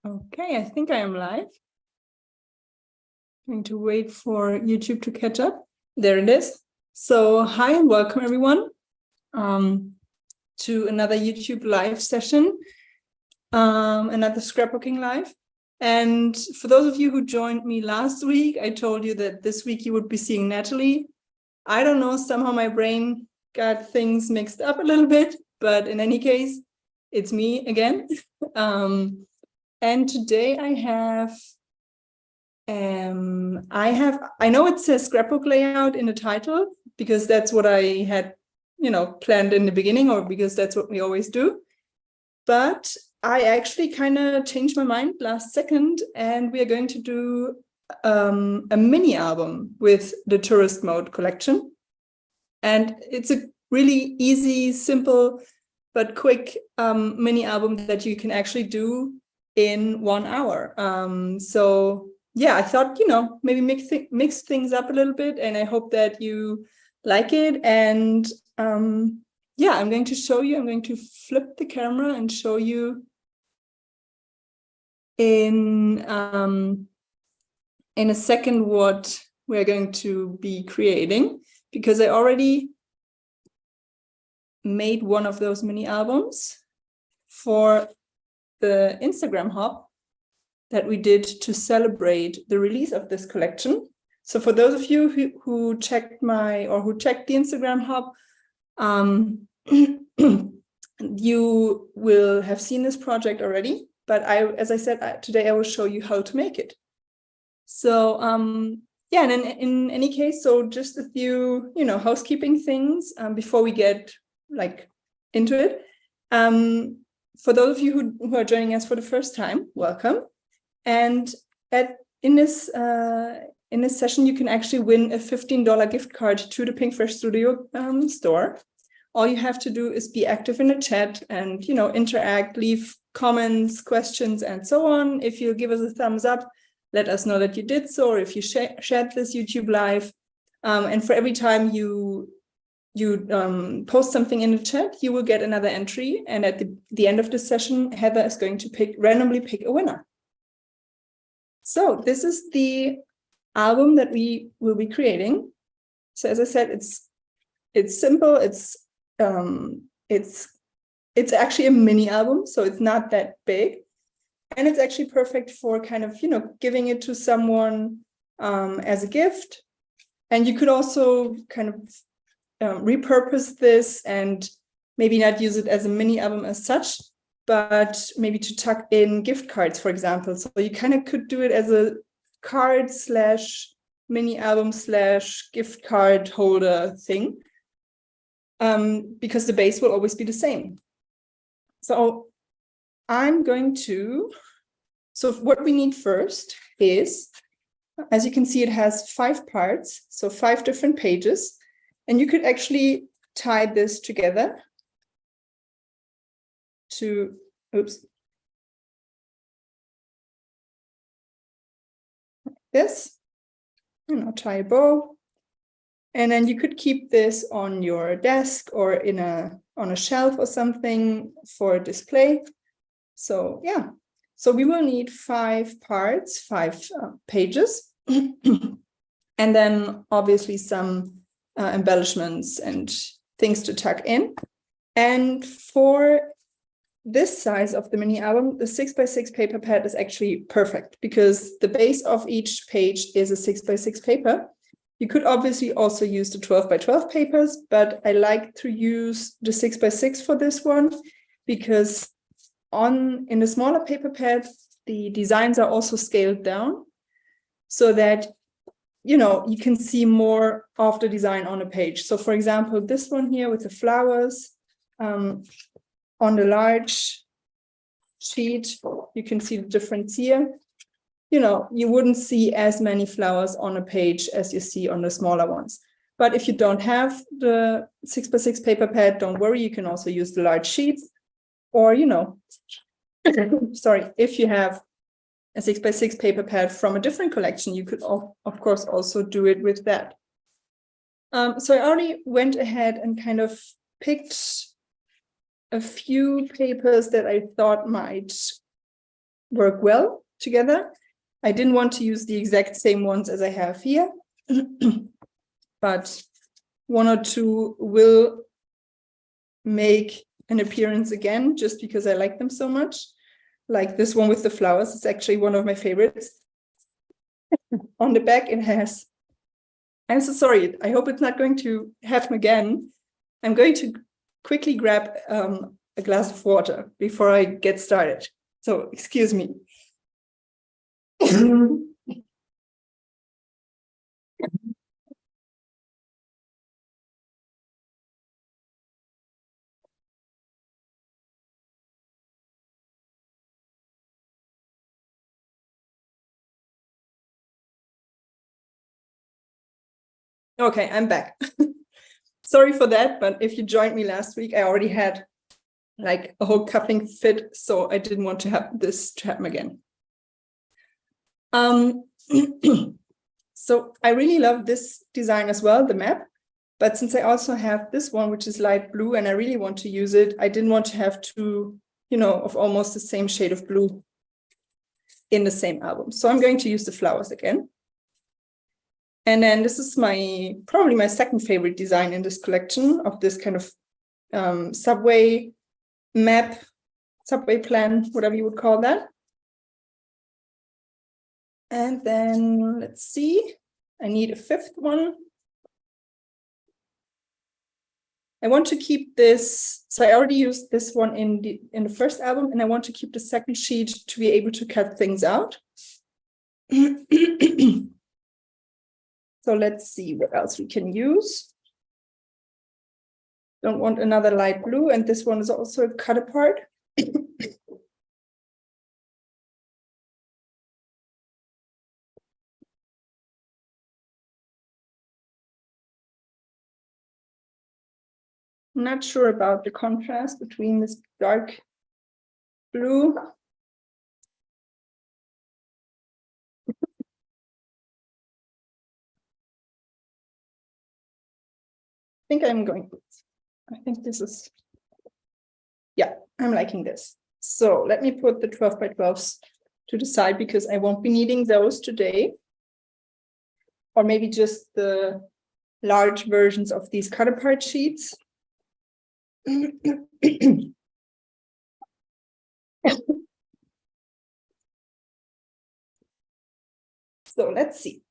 Okay, I think I am live. Going to wait for YouTube to catch up. There it is. So hi and welcome everyone to another YouTube live session, another scrapbooking live. And for those of you who joined me last week, I told you that this week you would be seeing Natalie. I don't know, somehow my brain got things mixed up a little bit, but in any case, it's me again. And today I know it says scrapbook layout in the title because that's what I had, planned in the beginning, or because that's what we always do. But I actually kind of changed my mind last second, and we are going to do a mini album with the tourist mode collection. And it's a really easy, simple, but quick mini album that you can actually do in 1 hour. So yeah, I thought, maybe mix things up a little bit, and I hope that you like it. And yeah, I'm going to show you, I'm going to flip the camera and show you in a second what we're going to be creating, because I already made one of those mini albums for the Instagram hub that we did to celebrate the release of this collection. So for those of you who checked the Instagram hub, you will have seen this project already. But as I said, today I will show you how to make it. So yeah, and in any case, so just a few housekeeping things before we get into it. For those of you who are joining us for the first time, welcome. And in this session, you can actually win a $15 gift card to the Pinkfresh Studio store. All you have to do is be active in the chat and interact, leave comments, questions, and so on. If you give us a thumbs up, let us know that you did so, or if you shared this YouTube live. And for every time you post something in the chat, you will get another entry. And at the end of the session, Heather is going to randomly pick a winner. So this is the album that we will be creating. So as I said, it's simple. It's actually a mini album, so it's not that big. And it's actually perfect for kind of, giving it to someone as a gift. And you could also kind of repurpose this and maybe not use it as a mini album as such, but maybe to tuck in gift cards, for example. So you kind of could do it as a card / mini album / gift card holder thing, because the base will always be the same. So so what we need first is, as you can see, it has 5 parts, so 5 different pages. And you could actually tie this together to, like this, tie a bow. And then you could keep this on your desk or on a shelf or something for display. So yeah, so we will need 5 parts, 5 pages, and then obviously some embellishments and things to tuck in. And for this size of the mini album, the 6x6 paper pad is actually perfect, because the base of each page is a 6x6 paper. You could obviously also use the 12x12 papers, but I like to use the 6x6 for this one, because in the smaller paper pad, the designs are also scaled down so that you can see more of the design on a page. So for example, this one here with the flowers, on the large sheet, you can see the difference here. You wouldn't see as many flowers on a page as you see on the smaller ones. But if you don't have the 6x6 paper pad, don't worry, you can also use the large sheets. Or, sorry, if you have a 6x6 paper pad from a different collection, you could, of course, also do it with that. So I already went ahead and kind of picked a few papers that I thought might work well together. I didn't want to use the exact same ones as I have here, but one or two will make an appearance again just because I like them so much. Like this one with the flowers, it's actually one of my favorites. On the back it has, I'm so sorry, I hope it's not going to happen again. I'm going to quickly grab a glass of water before I get started. So excuse me. Okay, I'm back. Sorry for that, but if you joined me last week, I already had like a whole cupping fit, so I didn't want to have this to happen again. So I really love this design as well, the map, but since I also have this one, which is light blue, and I really want to use it, I didn't want to have two, of almost the same shade of blue in the same album. So I'm going to use the flowers again. And then this is probably my second favorite design in this collection of this kind of subway map, subway plan, whatever you would call that. And then let's see, I need a fifth one. I want to keep this, so I already used this one in the first album, and I want to keep the second sheet to be able to cut things out. So let's see what else we can use. Don't want another light blue, and this one is also a cut apart. I'm not sure about the contrast between this dark blue. I think this is, yeah, I'm liking this. So let me put the 12 by 12s to the side because I won't be needing those today. Or maybe just the large versions of these cut apart sheets. So let's see.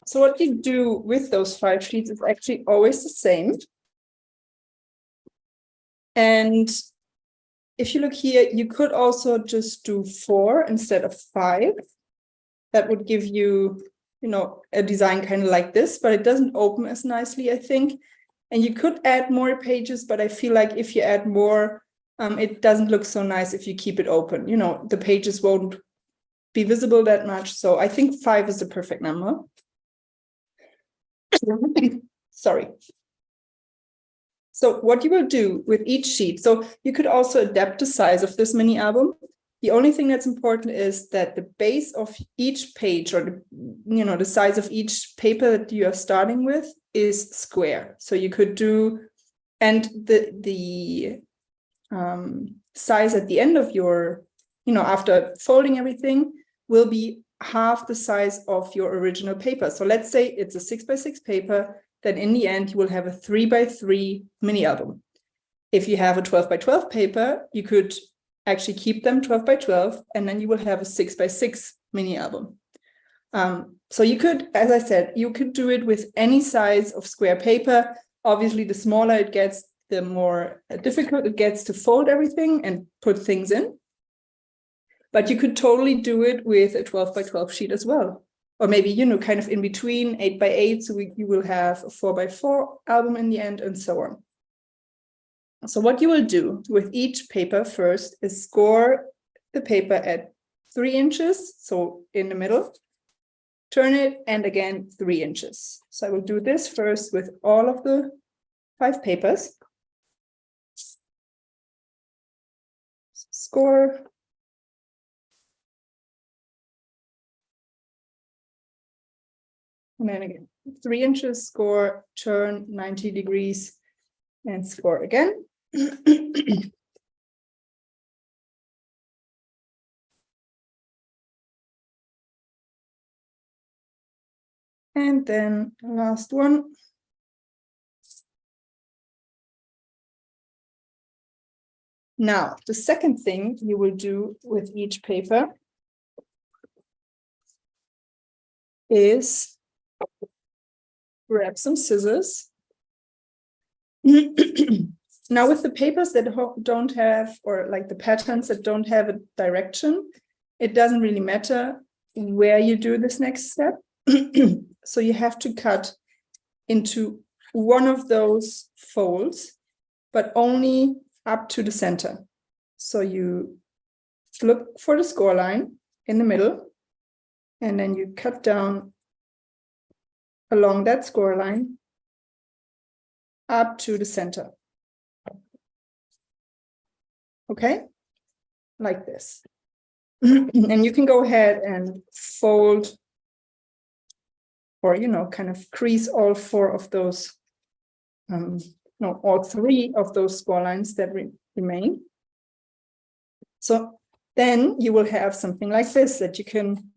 So what you do with those 5 sheets is actually always the same. And if you look here, you could also just do 4 instead of 5. That would give you, a design kind of like this, but it doesn't open as nicely, I think. And you could add more pages, but I feel like if you add more, it doesn't look so nice if you keep it open. The pages won't be visible that much. So I think 5 is the perfect number. Sorry. So what you will do with each sheet, so you could also adapt the size of this mini album. The only thing that's important is that the base of each page, or the size of each paper that you are starting with, is square. So you could do, and the size at the end of your, after folding everything, will be half the size of your original paper. So let's say it's a 6 by 6 paper, then in the end you will have a 3 by 3 mini album. If you have a 12 by 12 paper, you could actually keep them 12 by 12, and then you will have a 6 by 6 mini album. So you could, as I said, you could do it with any size of square paper. Obviously, the smaller it gets, the more difficult it gets to fold everything and put things in. But you could totally do it with a 12 by 12 sheet as well. Or maybe, kind of in between 8 by 8, so you will have a 4 by 4 album in the end, and so on. So what you will do with each paper first is score the paper at 3 inches, so in the middle, turn it, and again 3 inches. So I will do this first with all of the 5 papers. Score. And then again, 3 inches, score, turn 90 degrees, and score again. And then last one. Now, the second thing you will do with each paper is grab some scissors. Now, with the papers that don't have, or like the patterns that don't have a direction, it doesn't really matter where you do this next step. So you have to cut into one of those folds, but only up to the center. So you look for the score line in the middle, and then you cut down along that score line up to the center. Okay, like this. And you can go ahead and fold, or, you know, kind of crease all four of those, no, all three of those score lines that remain. So then you will have something like this that you can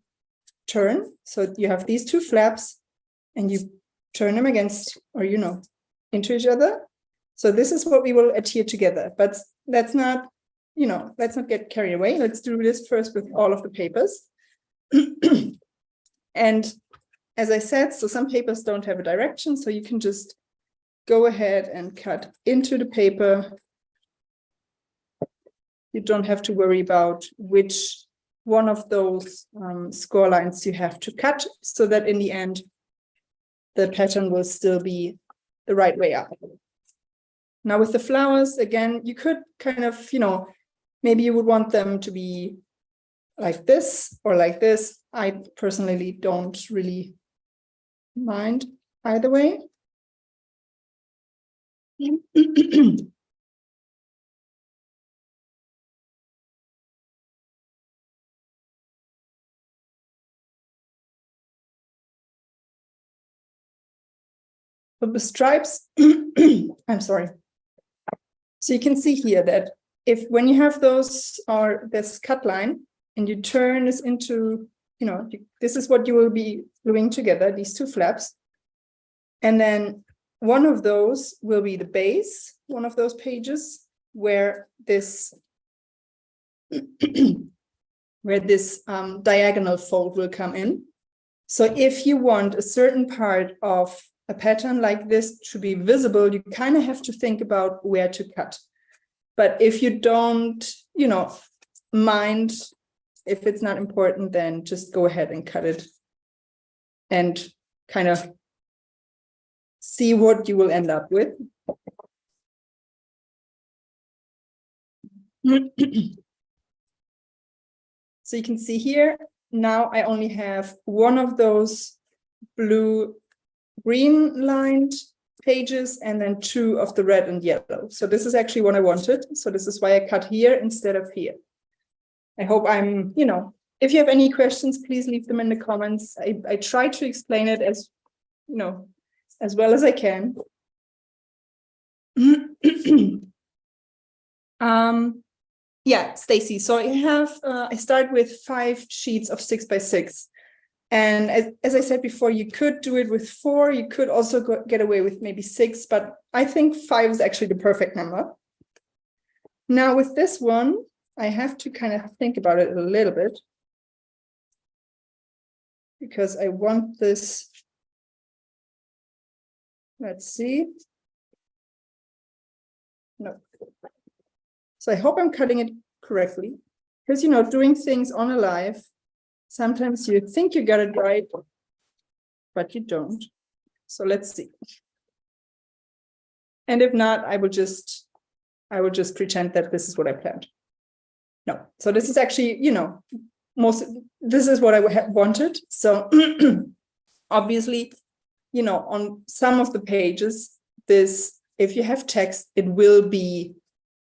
turn. So you have these two flaps and you turn them against, or, you know, into each other. So this is what we will adhere together, but let's not, you know, let's not get carried away. Let's do this first with all of the papers. And as I said, so some papers don't have a direction, so you can just go ahead and cut into the paper. You don't have to worry about which one of those score lines you have to cut, so that in the end, the pattern will still be the right way up. Now with the flowers, again, you could kind of, you know, maybe you would want them to be like this or like this. I personally don't really mind either way. But the stripes, I'm sorry. So you can see here that if when you have those, or this cut line, and you turn this into, you know, this is what you will be gluing together, these two flaps. And then one of those will be the base, one of those pages where this diagonal fold will come in. So if you want a certain part of a pattern like this to be visible, you kind of have to think about where to cut. But if you don't, you know, mind, if it's not important, then just go ahead and cut it and kind of see what you will end up with. So you can see here, now I only have one of those blue-green lined pages and then two of the red and yellow. So this is actually what I wanted. So this is why I cut here instead of here. I hope I'm, you know, if you have any questions, please leave them in the comments. I try to explain it as, you know, as well as I can. Yeah, Stacy. So I have, I start with 5 sheets of 6 by 6. And as I said before, you could do it with 4. You could also get away with maybe 6, but I think 5 is actually the perfect number. Now with this one, I have to kind of think about it a little bit, because I want this, let's see. No. So I hope I'm cutting it correctly, because, you know, doing things on a live, sometimes you think you got it right, but you don't. So let's see. And if not, I will just pretend that this is what I planned. No, so this is actually, you know, this is what I wanted. So obviously, you know, on some of the pages, this, if you have text, it will be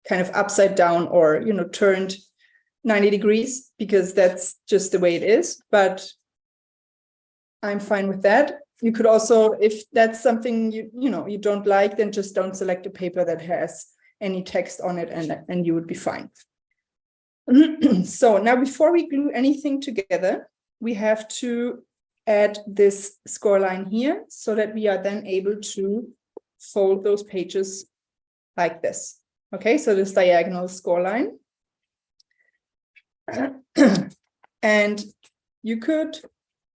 kind of upside down or, you know, turned 90 degrees, because that's just the way it is. But I'm fine with that. You could also, if that's something you know you don't like, then just don't select a paper that has any text on it, and you would be fine. So now, before we glue anything together, we have to add this score line here so that we are then able to fold those pages like this. Okay, so this diagonal score line. And you could,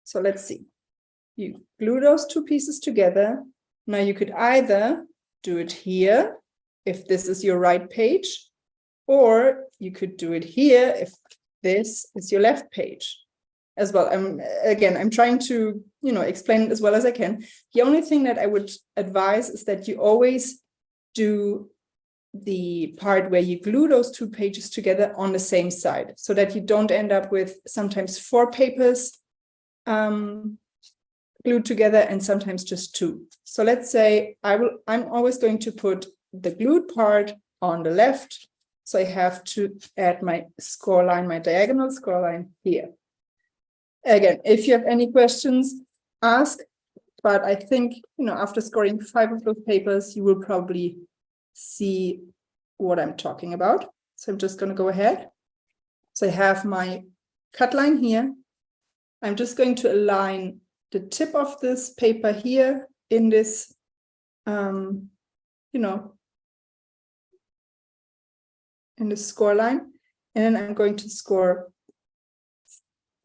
so let's see, you glue those two pieces together. Now you could either do it here, if this is your right page, or you could do it here if this is your left page as well. I'm trying to, explain it as well as I can. The only thing that I would advise is that you always do the part where you glue those two pages together on the same side, so that you don't end up with sometimes 4 papers glued together and sometimes just 2. So let's say I'm always going to put the glued part on the left. So I have to add my score line, my diagonal score line here. Again, if you have any questions, ask. But I think, after scoring 5 of those papers, you will probably see what I'm talking about. So I'm just going to go ahead. So I have my cut line here. I'm just going to align the tip of this paper here in this, in the score line. And then I'm going to score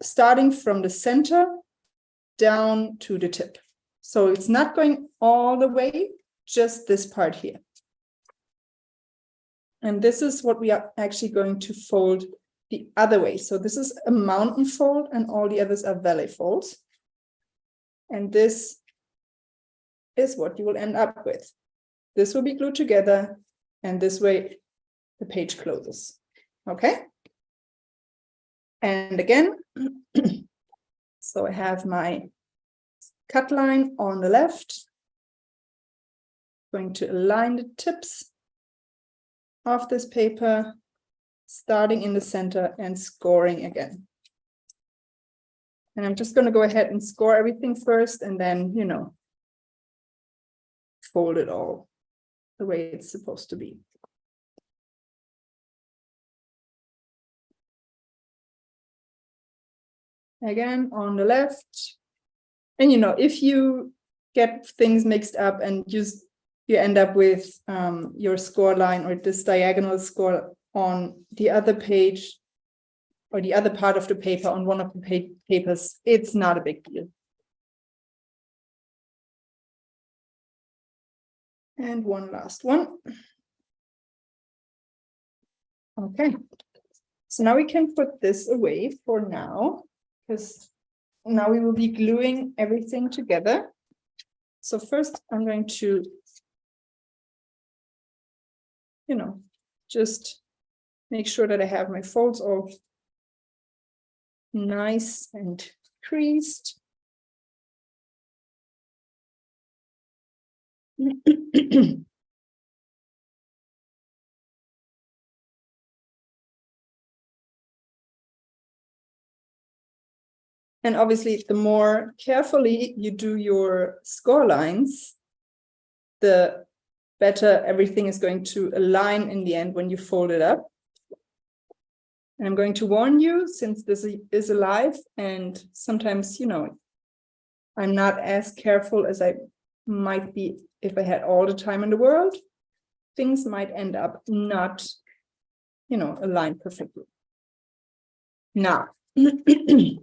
starting from the center down to the tip. So it's not going all the way, just this part here. And this is what we are actually going to fold the other way. So this is a mountain fold and all the others are valley folds. And this is what you will end up with. This will be glued together and this way the page closes. Okay. And again, so I have my cut line on the left. Going to align the tips of this paper, starting in the center and scoring again. And I'm just going to go ahead and score everything first and then, fold it all the way it's supposed to be. Again, on the left. And, if you get things mixed up and you end up with your score line or this diagonal score on the other page or the other part of the paper on one of the papers, it's not a big deal. And one last one. Okay, so now we can put this away for now, because now we will be gluing everything together. So first I'm going to, just make sure that I have my folds all nice and creased. And obviously, the more carefully you do your score lines, the better everything is going to align in the end when you fold it up. And I'm going to warn you, since this is alive, and sometimes, I'm not as careful as I might be if I had all the time in the world, things might end up not, aligned perfectly. Now, so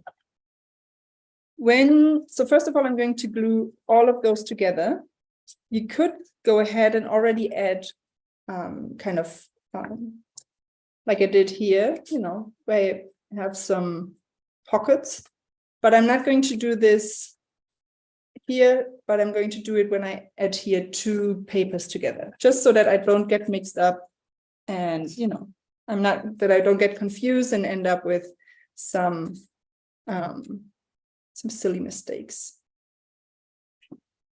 first of all, I'm going to glue all of those together. You could go ahead and already add like I did here, where I have some pockets, but I'm not going to do this here, but I'm going to do it when I adhere 2 papers together, just so that I don't get mixed up and, that I don't get confused and end up with some silly mistakes.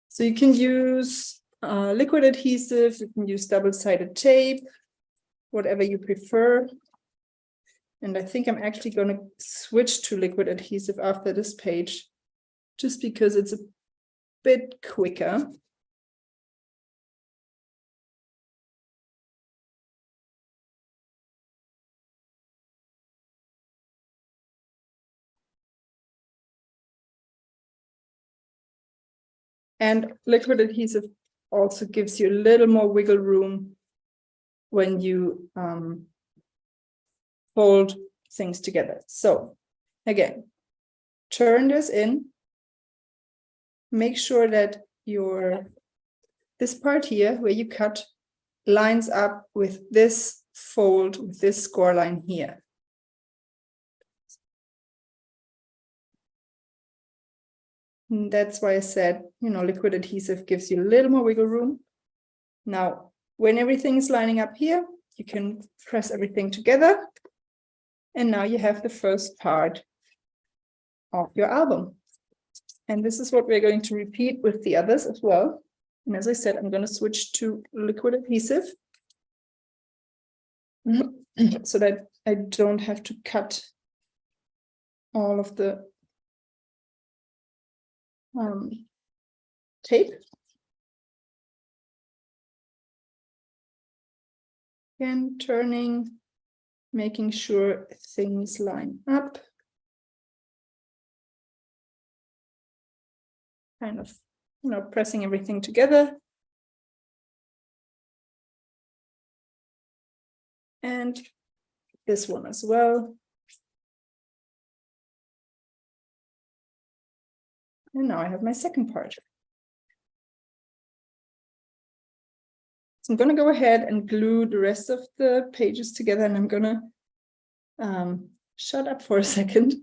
So you can use liquid adhesive, you can use double-sided tape, whatever you prefer. And I think I'm actually going to switch to liquid adhesive after this page, just because it's a bit quicker. And liquid adhesive also gives you a little more wiggle room when you fold things together. So again, turn this in, make sure that this part here where you cut lines up with this fold, with this score line here. And that's why I said, liquid adhesive gives you a little more wiggle room. Now, when everything is lining up here, you can press everything together. And now you have the first part of your album. And this is what we're going to repeat with the others as well. And as I said, I'm going to switch to liquid adhesive so that I don't have to cut all of the tape. Again, turning, making sure things line up. Kind of, pressing everything together. And this one as well. And now I have my second part. So I'm going to go ahead and glue the rest of the pages together, and I'm going to shut up for a second,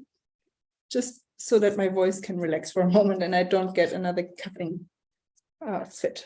just so that my voice can relax for a moment and I don't get another coughing fit.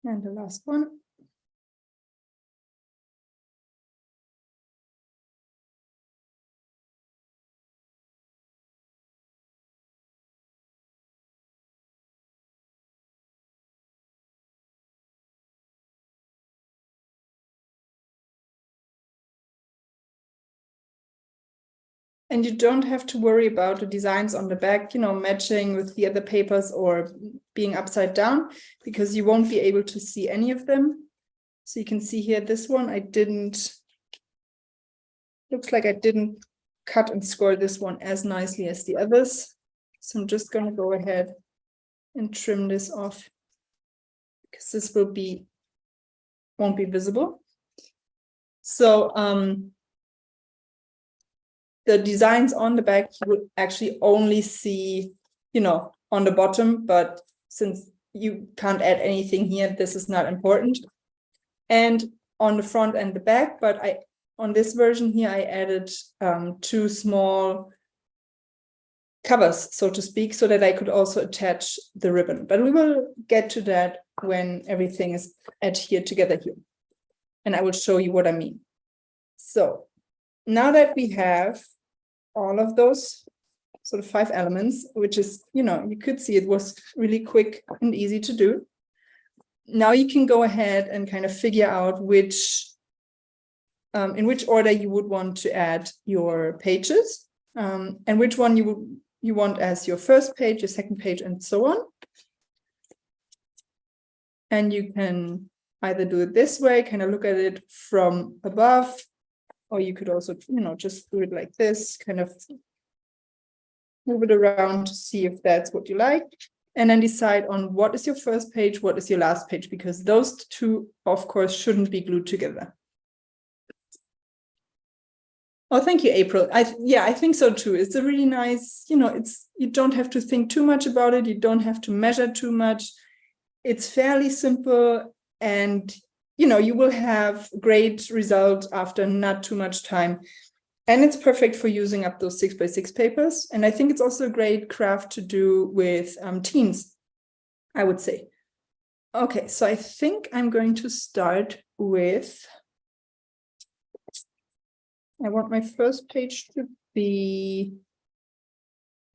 And the last one. And you don't have to worry about the designs on the back, matching with the other papers or being upside down, because you won't be able to see any of them. So you can see here, this one, looks like I didn't cut and score this one as nicely as the others. So I'm just going to go ahead and trim this off, because this won't be visible. So, the designs on the back you would actually only see, on the bottom, but since you can't add anything here, this is not important. And on the front and the back, but on this version here, I added 2 small covers, so to speak, so that I could also attach the ribbon. But we will get to that when everything is adhered together here. And I will show you what I mean. So now that we have all of those sort of 5 elements, which is, you could see it was really quick and easy to do. Now you can go ahead and kind of figure out in which order you would want to add your pages, and which one you want as your first page, your second page, and so on. And you can either do it this way, kind of look at it from above, or you could also, just do it like this, kind of move it around to see if that's what you like. And then decide on what is your first page, what is your last page, because those 2, of course, shouldn't be glued together. Oh, thank you, April. I think so too. It's a really nice, you don't have to think too much about it. You don't have to measure too much. It's fairly simple, and you will have great results after not too much time. And it's perfect for using up those 6x6 papers. And I think it's also a great craft to do with teens, I would say. Okay, so I think I'm going to start with, I want my first page to be,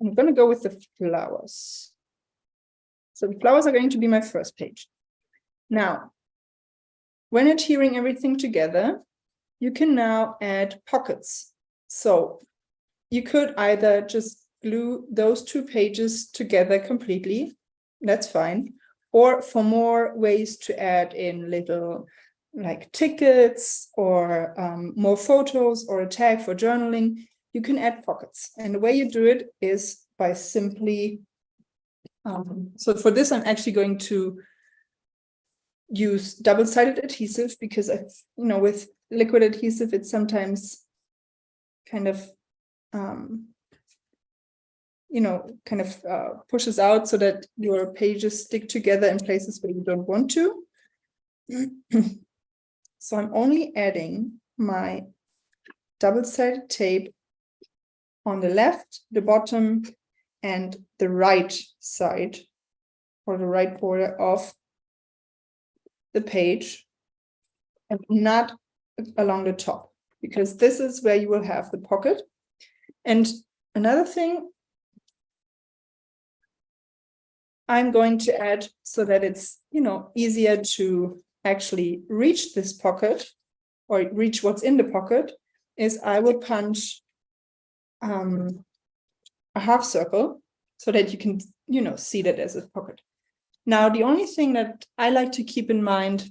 I'm going to go with the flowers. So the flowers are going to be my first page. Now, when adhering everything together, you can now add pockets. So you could either just glue those 2 pages together completely, that's fine. Or for more ways to add in little like tickets or more photos or a tag for journaling, you can add pockets. And the way you do it is by simply, so for this, I'm actually going to use double-sided adhesive because with liquid adhesive, it's sometimes kind of, pushes out so that your pages stick together in places where you don't want to. So I'm only adding my double-sided tape on the left, the bottom, and the right side, or the right border of the page, and not along the top, because this is where you will have the pocket. And another thing I'm going to add so that it's, easier to actually reach this pocket or reach what's in the pocket is I will punch a half circle so that you can, see that as a pocket. Now, the only thing that I like to keep in mind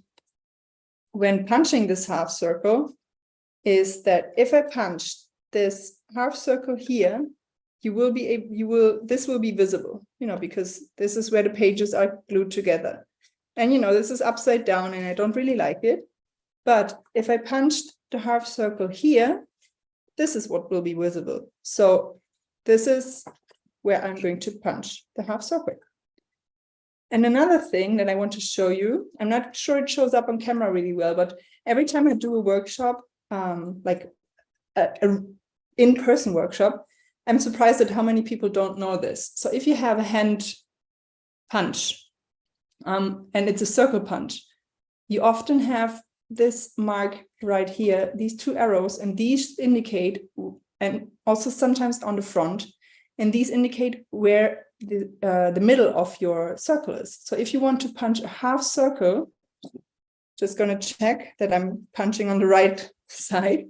when punching this half circle is that if I punch this half circle here, this will be visible, because this is where the pages are glued together. And, this is upside down and I don't really like it. But if I punched the half circle here, this is what will be visible. So this is where I'm going to punch the half circle. And another thing that I want to show you, I'm not sure it shows up on camera really well, but every time I do a workshop, like an in-person workshop, I'm surprised at how many people don't know this. So if you have a hand punch, and it's a circle punch, you often have this mark right here, these 2 arrows, and these indicate, and also sometimes on the front, and these indicate where the middle of your circle is. So if you want to punch a half circle, just going to check that I'm punching on the right side,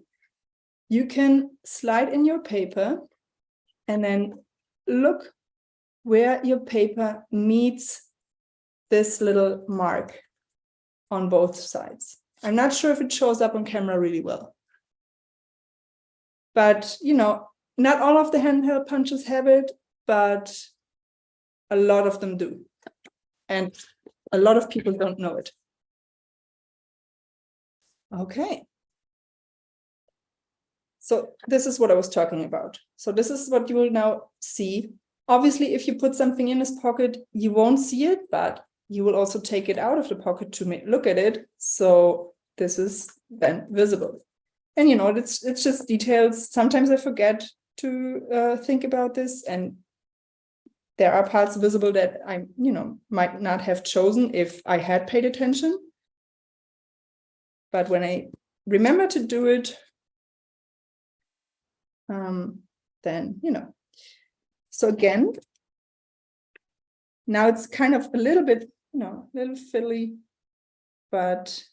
you can slide in your paper and then look where your paper meets this little mark on both sides. I'm not sure if it shows up on camera really well. But, not all of the handheld punches have it, but a lot of them do. And a lot of people don't know it. Okay. So this is what I was talking about. So this is what you will now see. Obviously, if you put something in this pocket, you won't see it, but you will also take it out of the pocket to look at it. So this is then visible. And, it's just details. Sometimes I forget to think about this, and there are parts visible that I, might not have chosen if I had paid attention. But when I remember to do it, then, So again, now it's kind of a little bit, a little fiddly, but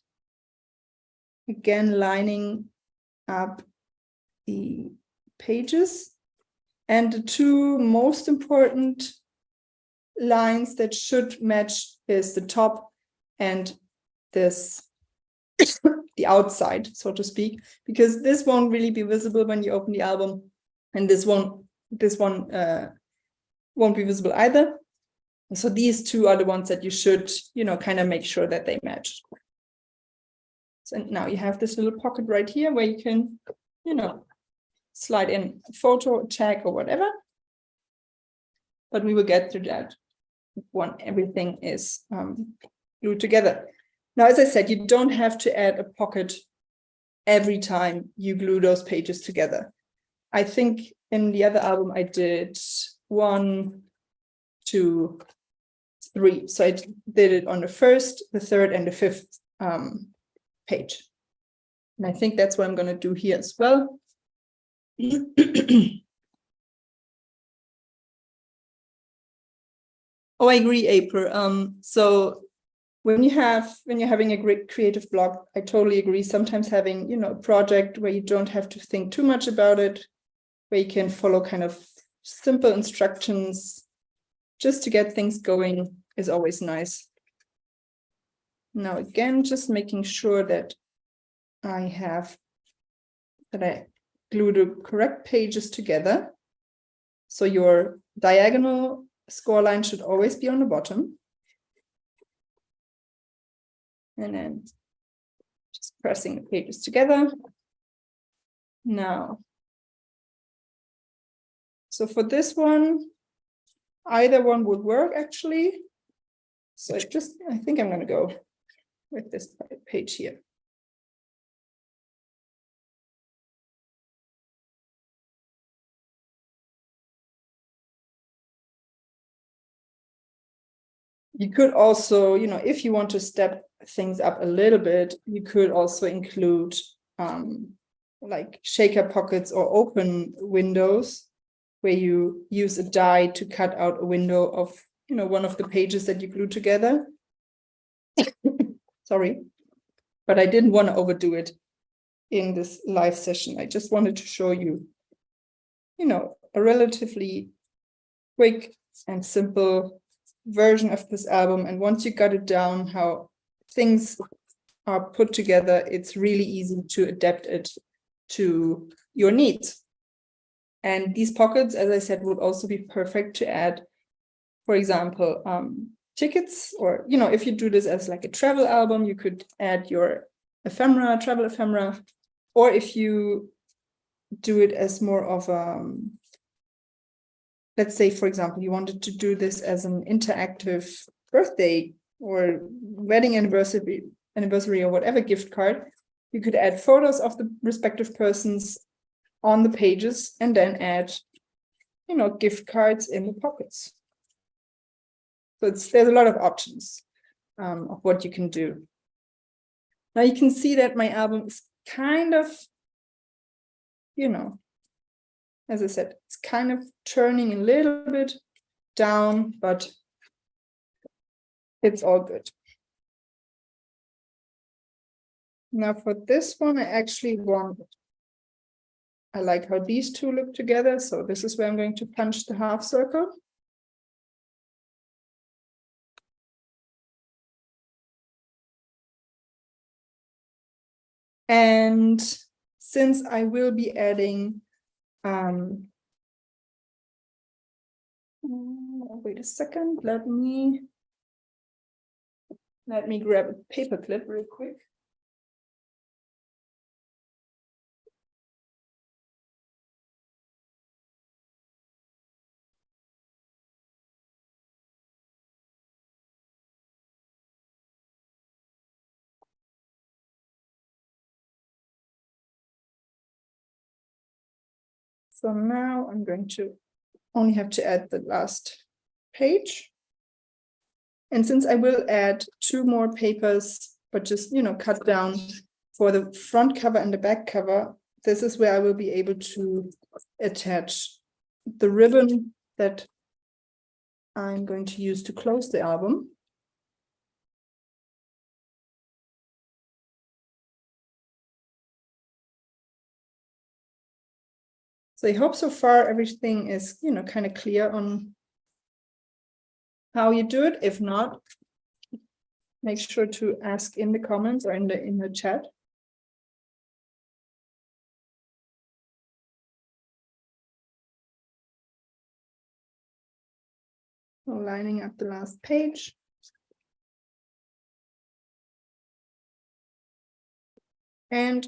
again, lining up the pages. And the 2 most important lines that should match is the top and this, the outside, so to speak, because this won't really be visible when you open the album, and this one won't be visible either. So these 2 are the ones that you should, kind of make sure that they match. So now you have this little pocket right here where you can, slide in a photo, tag, or whatever. But we will get to that when everything is glued together. Now, as I said, you don't have to add a pocket every time you glue those pages together. I think in the other album I did 1, 2, 3. So I did it on the 1st, the 3rd, and the 5th page. And I think that's what I'm going to do here as well. Oh, I agree, April. So when you're having a great creative block, I totally agree. Sometimes having, a project where you don't have to think too much about it, where you can follow kind of simple instructions just to get things going is always nice. Now, again, just making sure that I glue the correct pages together. So your diagonal score line should always be on the bottom. And then just pressing the pages together. Now, so for this one, either one would work actually. So I think I'm going to go with this page here. You could also, if you want to step things up a little bit, you could also include like shaker pockets or open windows where you use a die to cut out a window of, one of the pages that you glue together. Sorry, but I didn't want to overdo it in this live session. I just wanted to show you, a relatively quick and simple version of this album. And once you got it down, how things are put together, it's really easy to adapt it to your needs. And these pockets, as I said, would also be perfect to add, for example, tickets, or, if you do this as like a travel album, you could add your travel ephemera, or if you do it as more of let's say, for example, you wanted to do this as an interactive birthday or wedding anniversary or whatever gift card, you could add photos of the respective persons on the pages and then add, gift cards in the pockets. So there's a lot of options of what you can do. Now you can see that my album is kind of, as I said, it's kind of turning a little bit down, but it's all good. Now for this one, I like how these two look together. So this is where I'm going to punch the half circle. And since I will be adding, wait a second, let me grab a paper clip real quick. So now I'm going to only have to add the last page. And since I will add 2 more papers, but just, cut down for the front cover and the back cover, this is where I will be able to attach the ribbon that I'm going to use to close the album. So I hope so far everything is, kind of clear on how you do it. If not, make sure to ask in the comments or in the chat. So lining up the last page. And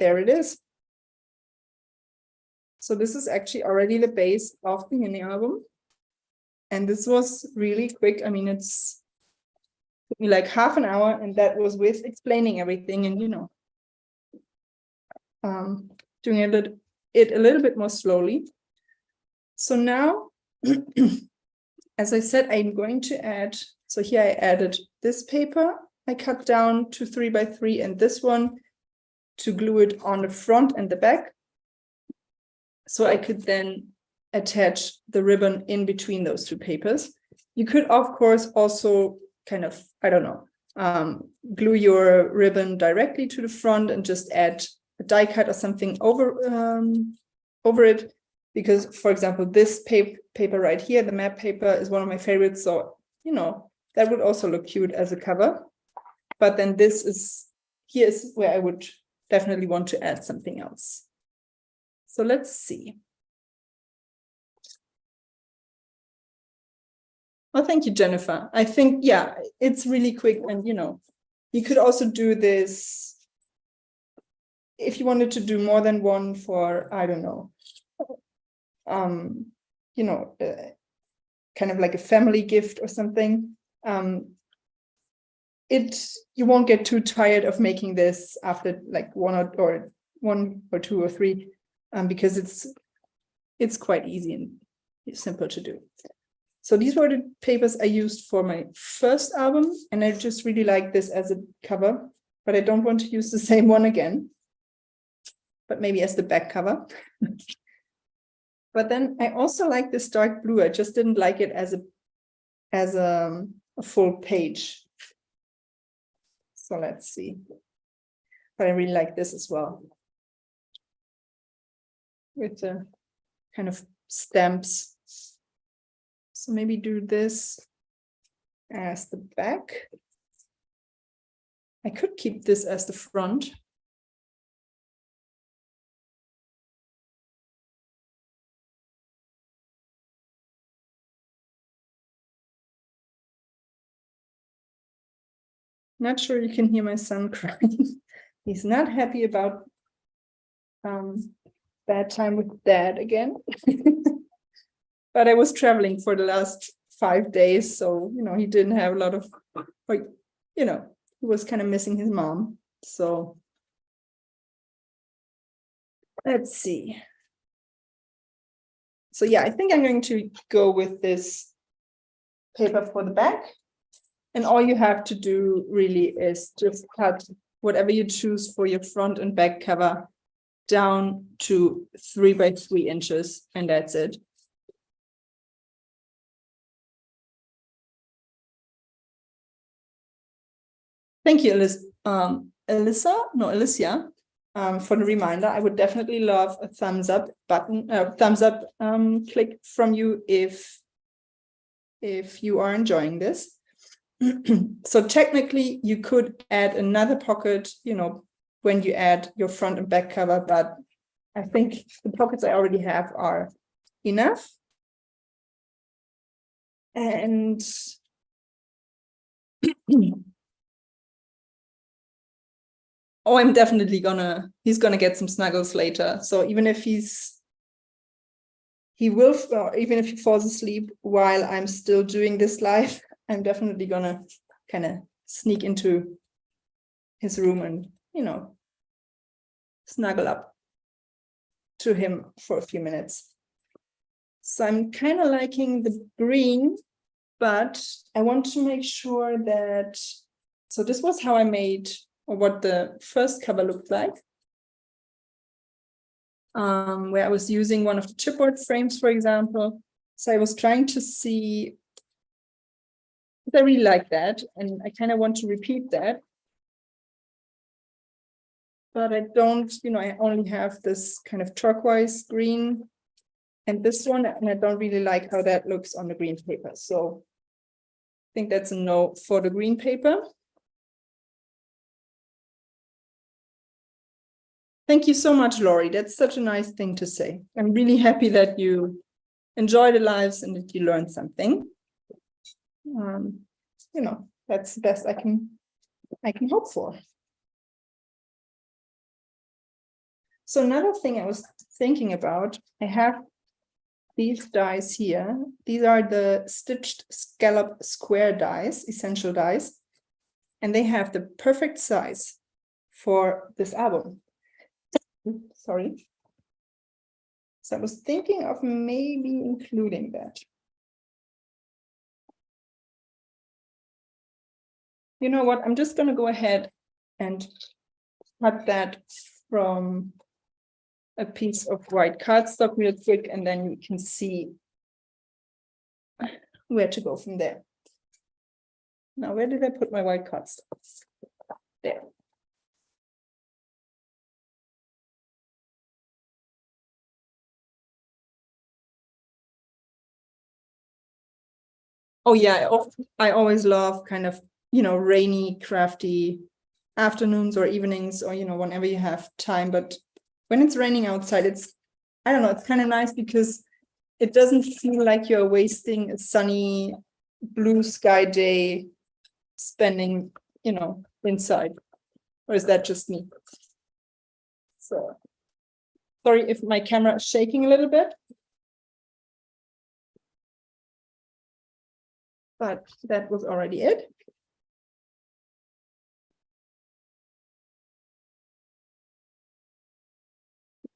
there it is. So this is actually already the base of the mini album. And this was really quick. I mean, it's took me like half an hour, and that was with explaining everything and, doing a it a little bit more slowly. So now, as I said, I'm going to add, so here I added this paper, I cut down to 3 by 3, and this one to glue it on the front and the back. So I could then attach the ribbon in between those two papers. You could, of course, also kind of, I don't know, glue your ribbon directly to the front and just add a die cut or something over it. Because, for example, this paper right here, the map paper, is one of my favorites. So, you know, that would also look cute as a cover. But then here is where I would definitely want to add something else. So let's see. Oh, thank you, Jennifer. I think, yeah, it's really quick. And, you know, you could also do this if you wanted to do more than one for, I don't know, you know, kind of like a family gift or something. You won't get too tired of making this after like one or two or three, because it's quite easy and simple to do. So these were the papers I used for my first album, and I just really like this as a cover, but I don't want to use the same one again, but maybe as the back cover. But then I also like this dark blue. I just didn't like it as a full page. So let's see. But I really like this as well, with the kind of stamps. So maybe do this as the back. I could keep this as the front. Not sure you can hear my son crying. He's not happy about bad time with dad again. But I was traveling for the last 5 days, so, you know, he didn't have a lot of, like, you know, he was kind of missing his mom. So let's see. So yeah, I think I'm going to go with this paper for the back. And all you have to do really is just cut whatever you choose for your front and back cover down to 3 by 3 inches, and that's it. Thank you, Alicia, for the reminder. I would definitely love a thumbs up button, thumbs up click from you if you are enjoying this. So technically, you could add another pocket, you know, when you add your front and back cover, but I think the pockets I already have are enough. And oh, I'm definitely he's gonna get some snuggles later. So even if even if he falls asleep while I'm still doing this live, I'm definitely gonna kind of sneak into his room and, you know, snuggle up to him for a few minutes. So I'm kind of liking the green, but I want to make sure that, so this was how I made, or what the first cover looked like, where I was using one of the chipboard frames, for example. So I was trying to see, I really like that, and I kind of want to repeat that. But I don't, you know, I only have this kind of turquoise green and this one, and I don't really like how that looks on the green paper. So I think that's a no for the green paper. Thank you so much, Laurie. That's such a nice thing to say. I'm really happy that you enjoy the lives and that you learned something. You know, that's the best I can hope for. So another thing I was thinking about, I have these dies here. These are the stitched scallop square dies, essential dies, and they have the perfect size for this album. Sorry. So I was thinking of maybe including that. You know what? I'm just going to go ahead and cut that from a piece of white cardstock real quick, and then you can see where to go from there. Now, where did I put my white cardstock? There. Oh yeah, I always love kind of, you know, rainy, crafty afternoons or evenings, or, you know, whenever you have time. But when it's raining outside, it's, I don't know, it's kind of nice because it doesn't feel like you're wasting a sunny blue sky day spending, you know, inside. Or is that just me? So sorry if my camera is shaking a little bit. But that was already it.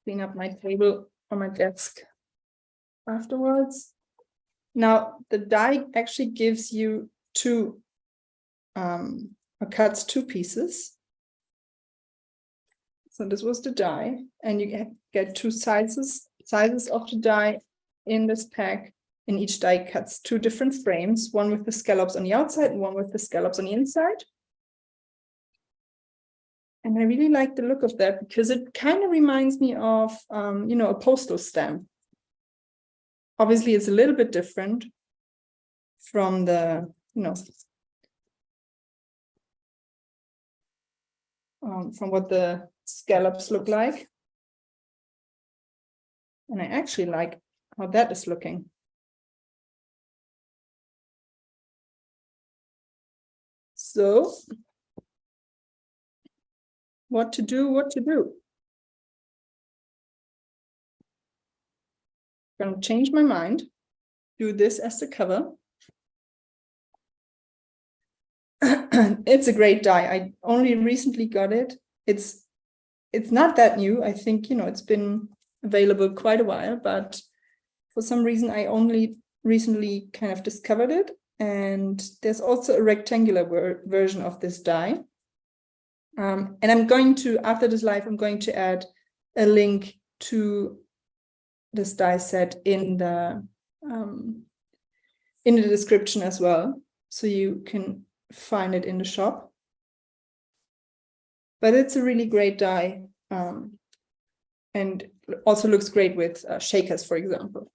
Clean up my table or my desk afterwards. Now the die actually gives you two, or cuts two pieces. So this was the die, and you get two sizes of the die in this pack. And each die cuts two different frames, one with the scallops on the outside and one with the scallops on the inside. And I really like the look of that because it kind of reminds me of, you know, a postal stamp. Obviously, it's a little bit different from the, you know, from what the scallops look like. And I actually like how that is looking. So, what to do? I'm going to change my mind, do this as the cover. It's a great die. I only recently got it. It's not that new. I think, you know, it's been available quite a while, but for some reason I only recently kind of discovered it. And there's also a rectangular version of this die. And I'm going to, after this live, I'm going to add a link to this die set in the description as well, so you can find it in the shop. But it's a really great die, and also looks great with shakers, for example.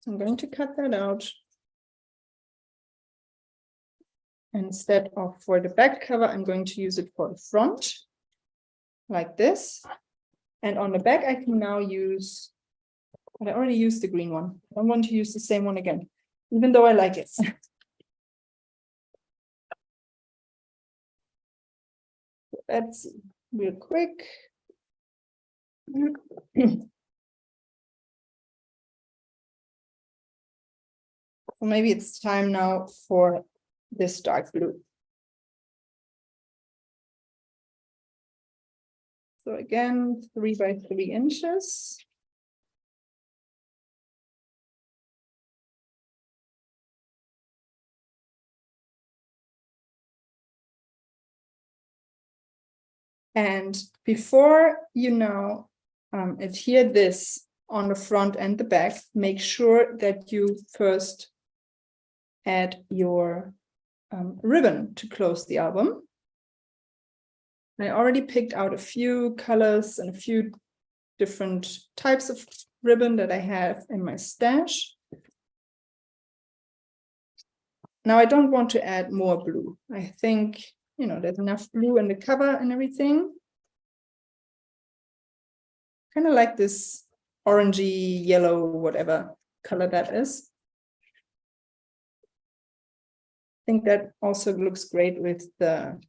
So I'm going to cut that out. Instead of for the back cover, I'm going to use it for the front, like this. And on the back, I can now use, but I already used the green one. I don't want to use the same one again, even though I like it. Let's see, real quick. So maybe it's time now for this dark blue. So again, 3 by 3 inches. And before you now adhere this on the front and the back, make sure that you first add your ribbon to close the album. I already picked out a few colors and a few different types of ribbon that I have in my stash. Now I don't want to add more blue. I think, you know, there's enough blue in the cover and everything. Kind of like this orangey, yellow, whatever color that is. I think that also looks great with the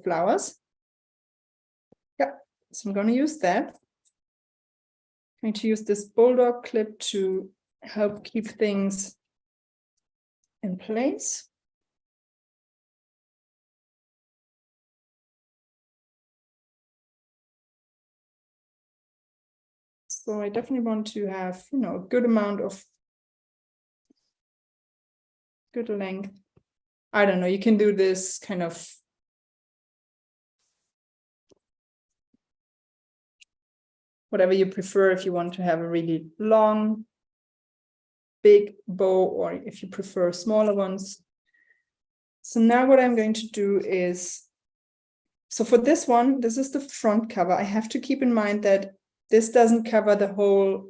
flowers. Yeah, so I'm going to use that. I'm going to use this bulldog clip to help keep things in place. So I definitely want to have, you know, a good amount of good length. I don't know, you can do this kind of whatever you prefer, if you want to have a really long, big bow, or if you prefer smaller ones. So now what I'm going to do is, so for this one, this is the front cover. I have to keep in mind that this doesn't cover the whole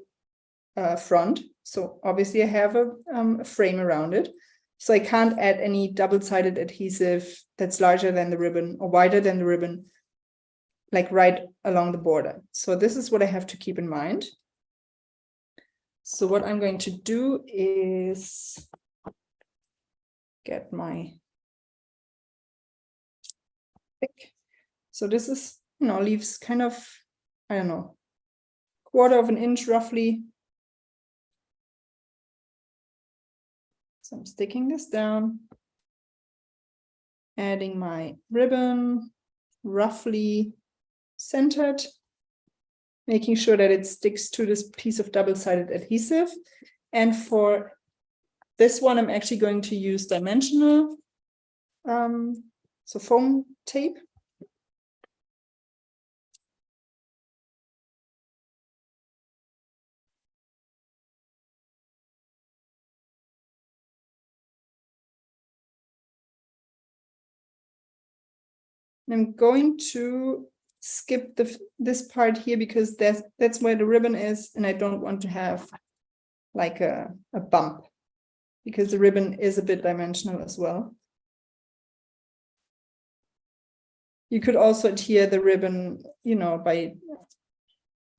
front. So obviously I have a frame around it. So I can't add any double-sided adhesive that's larger than the ribbon or wider than the ribbon, like right along the border. So this is what I have to keep in mind. So what I'm going to do is get my pick. So this is, you know, leaves kind of, I don't know, 1/4 of an inch roughly. So I'm sticking this down, adding my ribbon, roughly centered, making sure that it sticks to this piece of double-sided adhesive. And for this one, I'm actually going to use dimensional, so foam tape. I'm going to skip this part here because that's where the ribbon is, and I don't want to have like a bump because the ribbon is a bit dimensional as well. You could also adhere the ribbon, you know,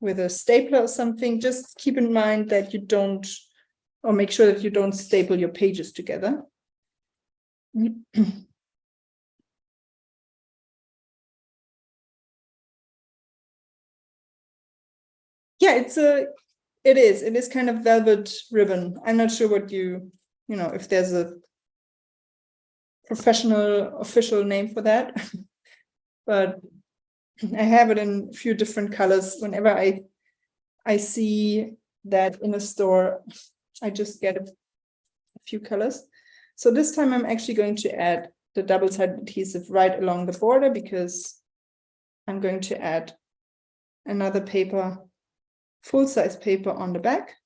with a stapler or something. Just keep in mind that you don't, or make sure that you don't staple your pages together. Yeah, it is kind of velvet ribbon. I'm not sure what you know, if there's a professional official name for that, but I have it in a few different colors. Whenever I see that in a store, I just get a few colors. So this time I'm actually going to add the double-sided adhesive right along the border because I'm going to add another paper, full-size paper on the back.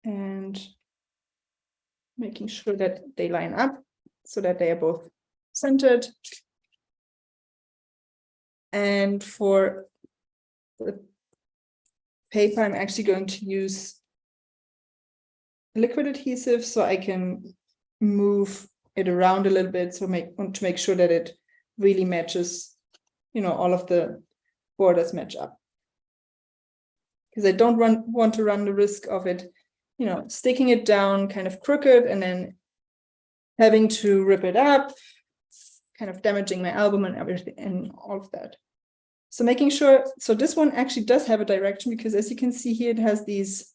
And making sure that they line up so that they are both centered. And for the paper, I'm actually going to use liquid adhesive so I can move it around a little bit, so to make sure that it really matches, you know, all of the borders match up. Because I don't want to run the risk of it, you know, sticking it down kind of crooked and then having to rip it up, kind of damaging my album and everything and all of that. So making sure, so this one actually does have a direction because as you can see here, it has these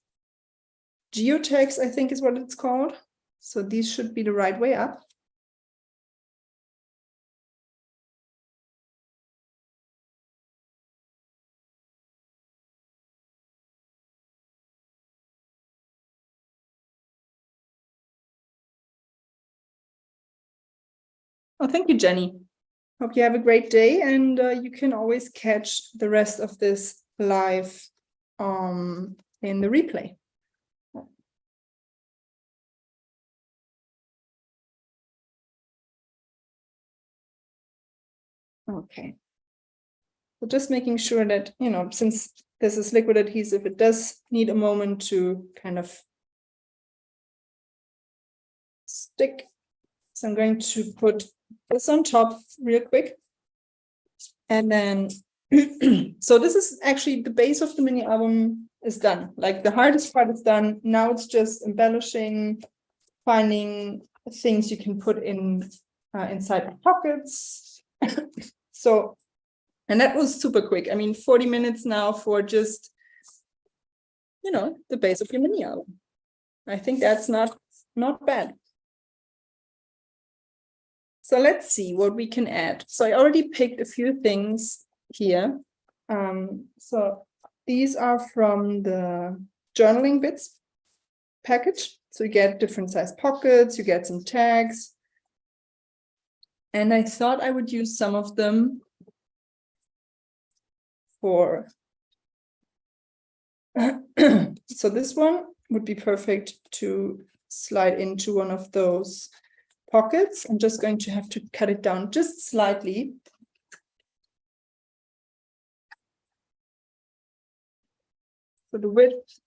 geotags, I think is what it's called. So these should be the right way up. Oh, thank you, Jenny. Hope you have a great day, and you can always catch the rest of this live in the replay. Okay. So just making sure that, you know, since this is liquid adhesive, it does need a moment to kind of stick. So I'm going to put this on top real quick. And then, so this is actually the base of the mini album is done. Like the hardest part is done. Now it's just embellishing, finding things you can put in inside the pockets. So, and that was super quick. I mean, 40 minutes now for just, you know, the base of your mini album. I think that's not bad. So let's see what we can add. So I already picked a few things here. So these are from the journaling bits package. So you get different size pockets, you get some tags. And I thought I would use some of them for, so this one would be perfect to slide into one of those pockets. I'm just going to have to cut it down just slightly. For the width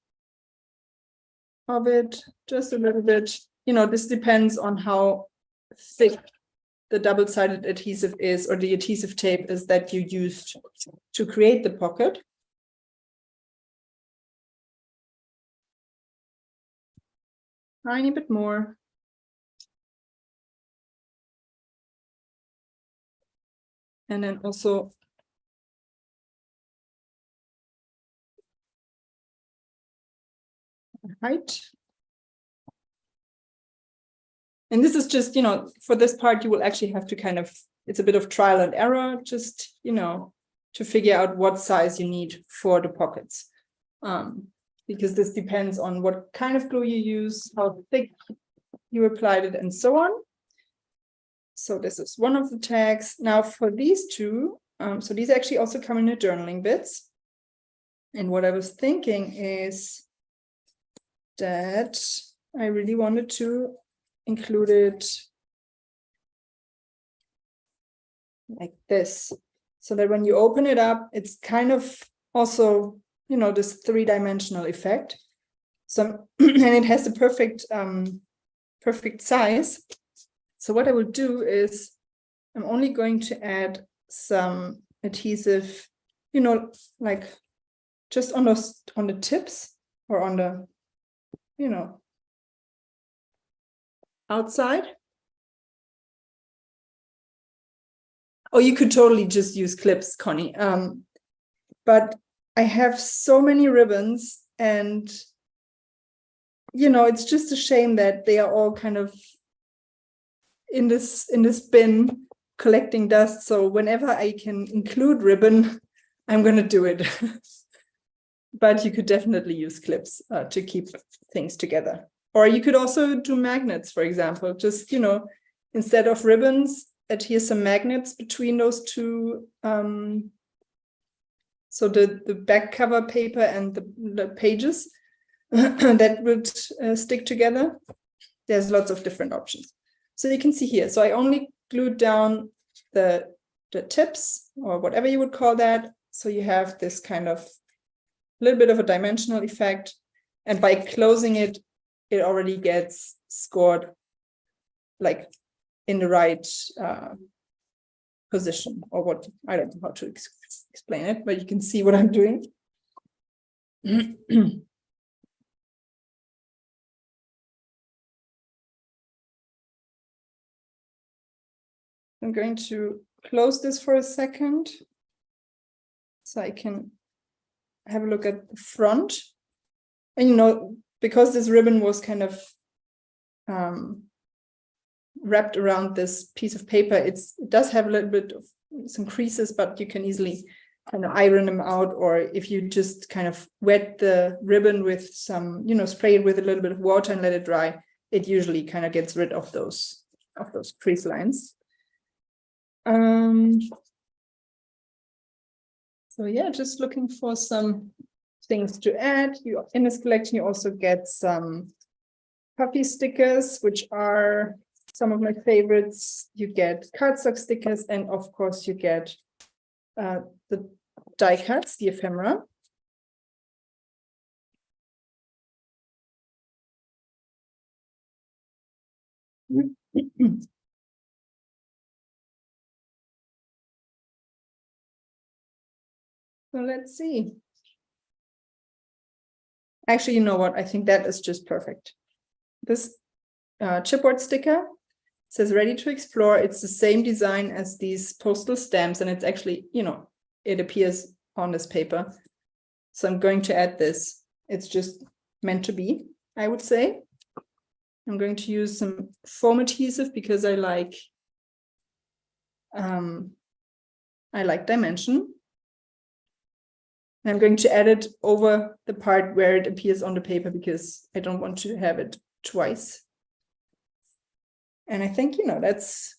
of it, just a little bit. You know, this depends on how thick the double-sided adhesive is, or the adhesive tape is that you used to create the pocket. Tiny bit more. And then also height. And this is just, you know, for this part, you will actually have to kind of, it's a bit of trial and error, just, you know, to figure out what size you need for the pockets. Because this depends on what kind of glue you use, how thick you applied it, and so on. So this is one of the tags. Now for these two, so these actually also come in the journaling bits. And what I was thinking is that I really wanted to include it like this, so that when you open it up, it's kind of also, you know, this three-dimensional effect. So, and it has the perfect, perfect size. So what I will do is I'm only going to add some adhesive, you know, like just on those, on the tips, or on the, you know, outside. Oh, you could totally just use clips, Connie. But I have so many ribbons, and, you know, it's just a shame that they are all kind of in this bin collecting dust. So whenever I can include ribbon, I'm going to do it. But you could definitely use clips to keep things together. Or you could also do magnets, for example. Just, you know, instead of ribbons, adhere some magnets between those two. So the back cover paper and the pages that would stick together. There's lots of different options. So you can see here. So I only glued down the tips, or whatever you would call that. So you have this kind of little bit of a dimensional effect. And by closing it, it already gets scored like in the right position, or what, I don't know how to explain it, but you can see what I'm doing. I'm going to close this for a second so I can have a look at the front. And, you know, because this ribbon was kind of wrapped around this piece of paper, it does have a little bit of some creases, but you can easily kind of iron them out. Or if you just kind of wet the ribbon with some, you know, spray it with a little bit of water and let it dry, it usually kind of gets rid of those crease lines. So yeah, just looking for some things to add. You, in this collection, you also get some puffy stickers, which are some of my favorites. You get cardstock stickers, and of course you get the die cuts, the ephemera. So let's see. Actually, you know what? I think that is just perfect. This chipboard sticker says ready to explore. It's the same design as these postal stamps, and it's actually, you know, it appears on this paper. So I'm going to add this. It's just meant to be, I would say. I'm going to use some foam adhesive because I like dimension. And I'm going to add it over the part where it appears on the paper because I don't want to have it twice. And I think, that's,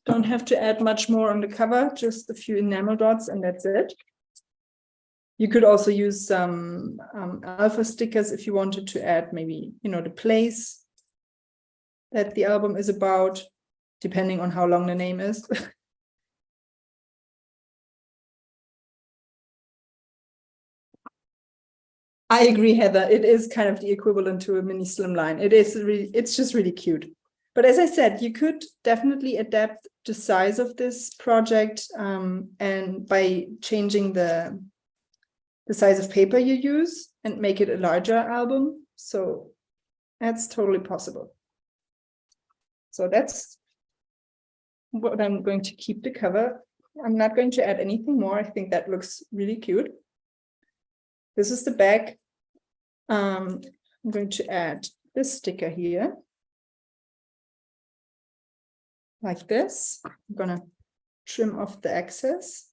don't have to add much more on the cover, just a few enamel dots and that's it. You could also use some alpha stickers if you wanted to add maybe, the place that the album is about, depending on how long the name is. I agree, Heather. It is kind of the equivalent to a mini slimline. It's just really cute. But as I said, you could definitely adapt the size of this project and by changing the size of paper you use and make it a larger album. So that's totally possible. So that's what I'm going to keep the cover. I'm not going to add anything more. I think that looks really cute. This is the back. I'm going to add this sticker here. Like this. I'm gonna trim off the excess.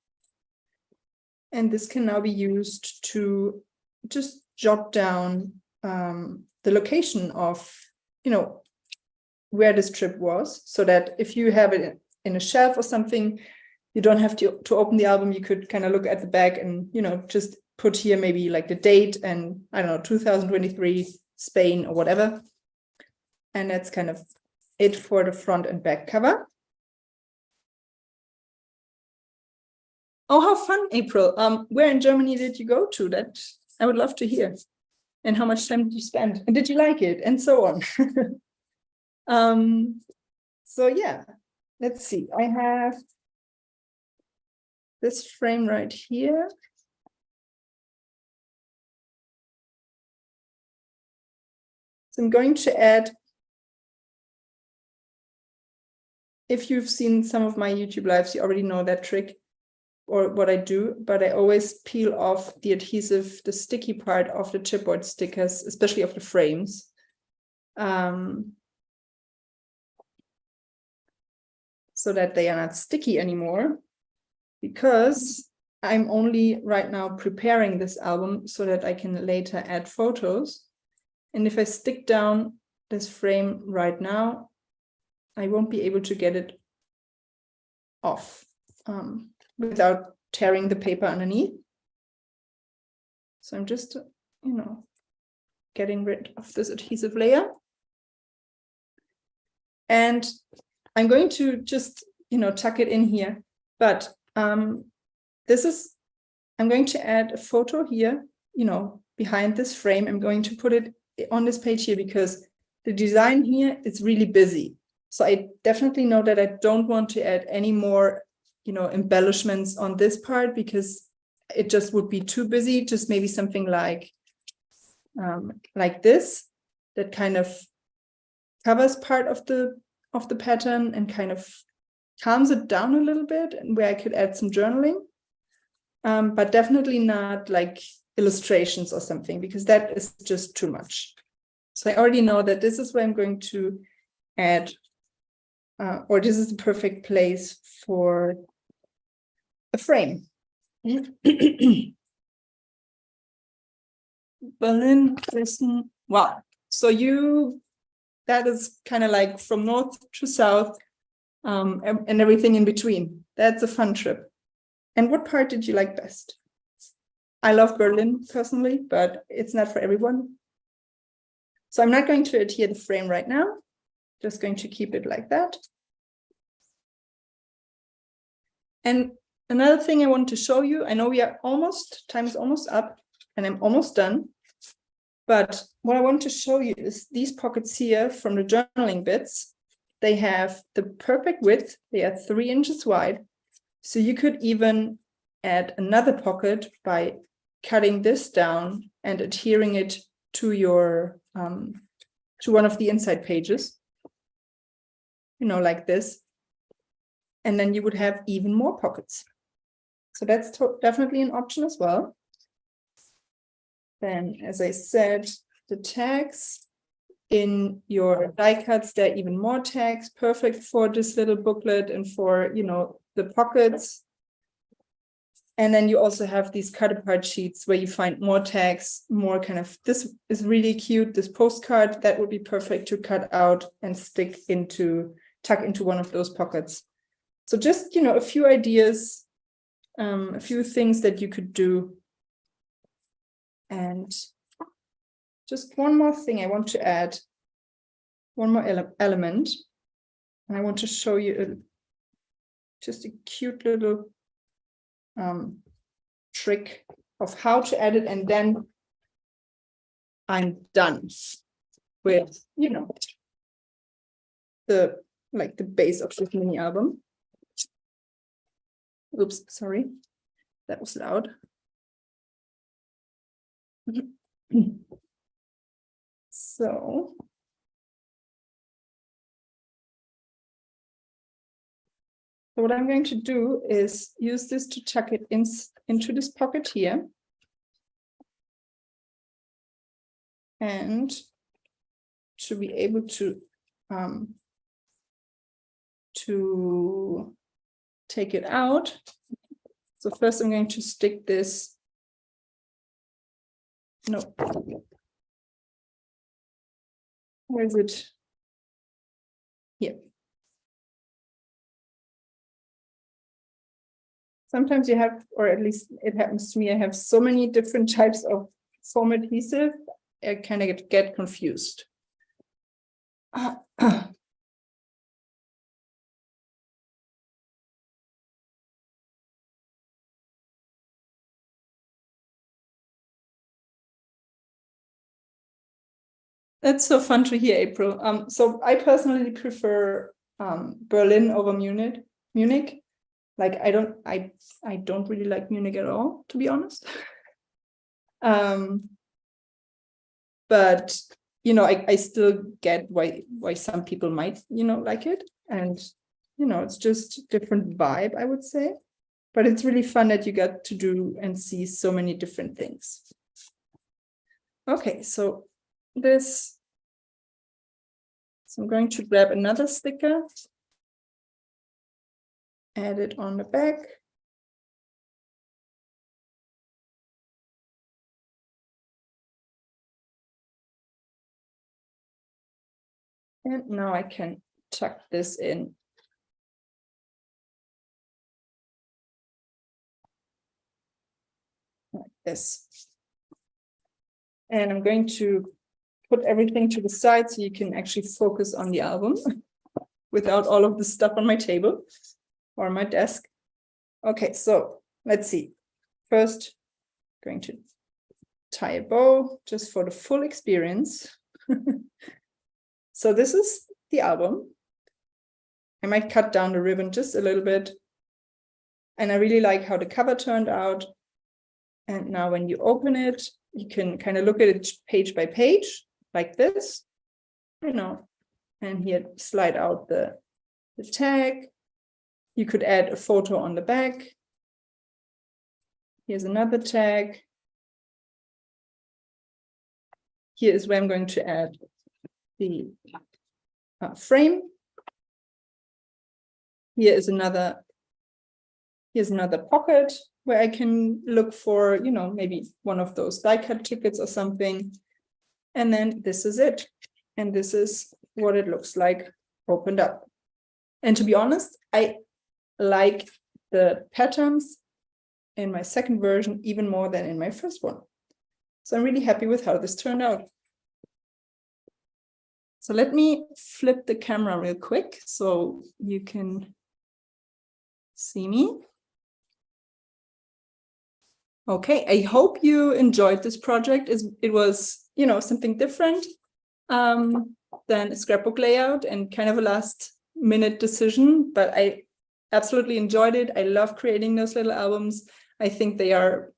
And this can now be used to just jot down the location of, where this trip was, so that if you have it in a shelf or something, you don't have to open the album. You could kind of look at the back and, just put here maybe like the date and, I don't know, 2023 Spain or whatever. And that's kind of it for the front and back cover. Oh, how fun, April. Where in Germany did you go to? That I would love to hear. And how much time did you spend? And did you like it? And so on. So yeah, let's see. I have this frame right here. So I'm going to add, if you've seen some of my YouTube lives, you already know that trick or what I do, but I always peel off the adhesive, the sticky part of the chipboard stickers, especially of the frames. So that they are not sticky anymore, because I'm only right now preparing this album so that I can later add photos. And if I stick down this frame right now, I won't be able to get it off without tearing the paper underneath. So I'm just, getting rid of this adhesive layer. And I'm going to just, tuck it in here. But I'm going to add a photo here, behind this frame. I'm going to put it on this page here because the design here is really busy. So I definitely know that I don't want to add any more, embellishments on this part because it just would be too busy. Just maybe something like this, that kind of covers part of the pattern and kind of calms it down a little bit, and where I could add some journaling, but definitely not like illustrations or something, because that is just too much. So I already know that this is where I'm going to add, or this is the perfect place for a frame. Berlin, Dresden. Wow. So that is kind of like from north to south, and everything in between. That's a fun trip. And what part did you like best? I love Berlin personally, but it's not for everyone. So I'm not going to adhere the frame right now. Just going to keep it like that. And another thing I want to show you, I know time is almost up and I'm almost done. But what I want to show you is these pockets here from the journaling bits. They have the perfect width. They are 3 inches wide. So you could even add another pocket by cutting this down and adhering it to your to one of the inside pages, like this. And then you would have even more pockets. So that's definitely an option as well. Then, as I said, the tags in your die cuts, there are even more tags, perfect for this little booklet and for, the pockets. And then you also have these cut apart sheets where you find more tags, more kind of, this is really cute, this postcard, that would be perfect to cut out and tuck into one of those pockets. So just, a few ideas, a few things that you could do. And just one more thing I want to add, one more element. And I want to show you just a cute little trick of how to edit, and then I'm done with, the base of this mini album. Oops, sorry, that was loud. So what I'm going to do is use this to tuck it into this pocket here. And to be able to take it out. So first I'm going to stick this, where is it? Here. Sometimes you have, or at least it happens to me, I have so many different types of foam adhesive, I kind of get confused. That's so fun to hear, April. So I personally prefer Berlin over Munich. Like I don't really like Munich at all, to be honest. But I still get why some people might like it, and it's just different vibe, I would say. But it's really fun that you got to do and see so many different things. Okay, so I'm going to grab another sticker, add it on the back. And now I can tuck this in. Like this. And I'm going to put everything to the side so you can actually focus on the album without all of the stuff on my table or my desk. Okay, so let's see. First, I'm going to tie a bow just for the full experience. So this is the album. I might cut down the ribbon just a little bit. And I really like how the cover turned out. And now when you open it, you can kind of look at it page by page like this, and here slide out the tag. You could add a photo on the back. Here's another tag. Here is where I'm going to add the frame. Here's another pocket where I can look for, maybe one of those die cut tickets or something. And then this is it. And this is what it looks like opened up. And to be honest, I like the patterns in my second version even more than in my first one. So I'm really happy with how this turned out. So let me flip the camera real quick so you can see me. Okay, I hope you enjoyed this project. It was, something different than a scrapbook layout and kind of a last minute decision, but I absolutely enjoyed it. I love creating those little albums. I think they are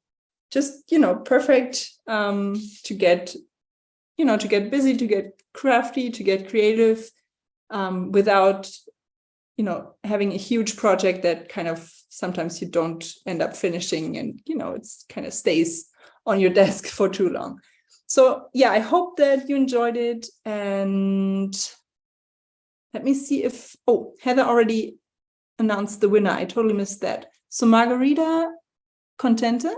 just, perfect to get busy, to get crafty, to get creative without, having a huge project that kind of sometimes you don't end up finishing and, it's kind of stays on your desk for too long. So yeah, I hope that you enjoyed it. And let me see if, Heather already announced the winner. I totally missed that. So Margarita Contente,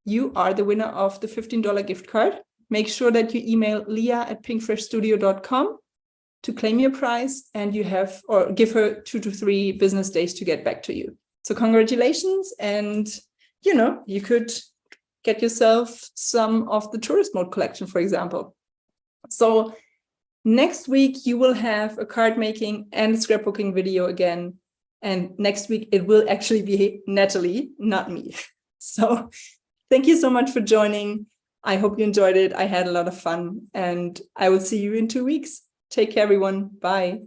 you are the winner of the $15 gift card. Make sure that you email leah@pinkfreshstudio.com to claim your prize, and you have, or give her 2 to 3 business days to get back to you. So congratulations. And, you know, you could get yourself some of the tourist mode collection, for example. So next week, you will have a card making and scrapbooking video again. And next week, it will actually be Natalie, not me. So thank you so much for joining. I hope you enjoyed it. I had a lot of fun, and I will see you in 2 weeks. Take care, everyone. Bye.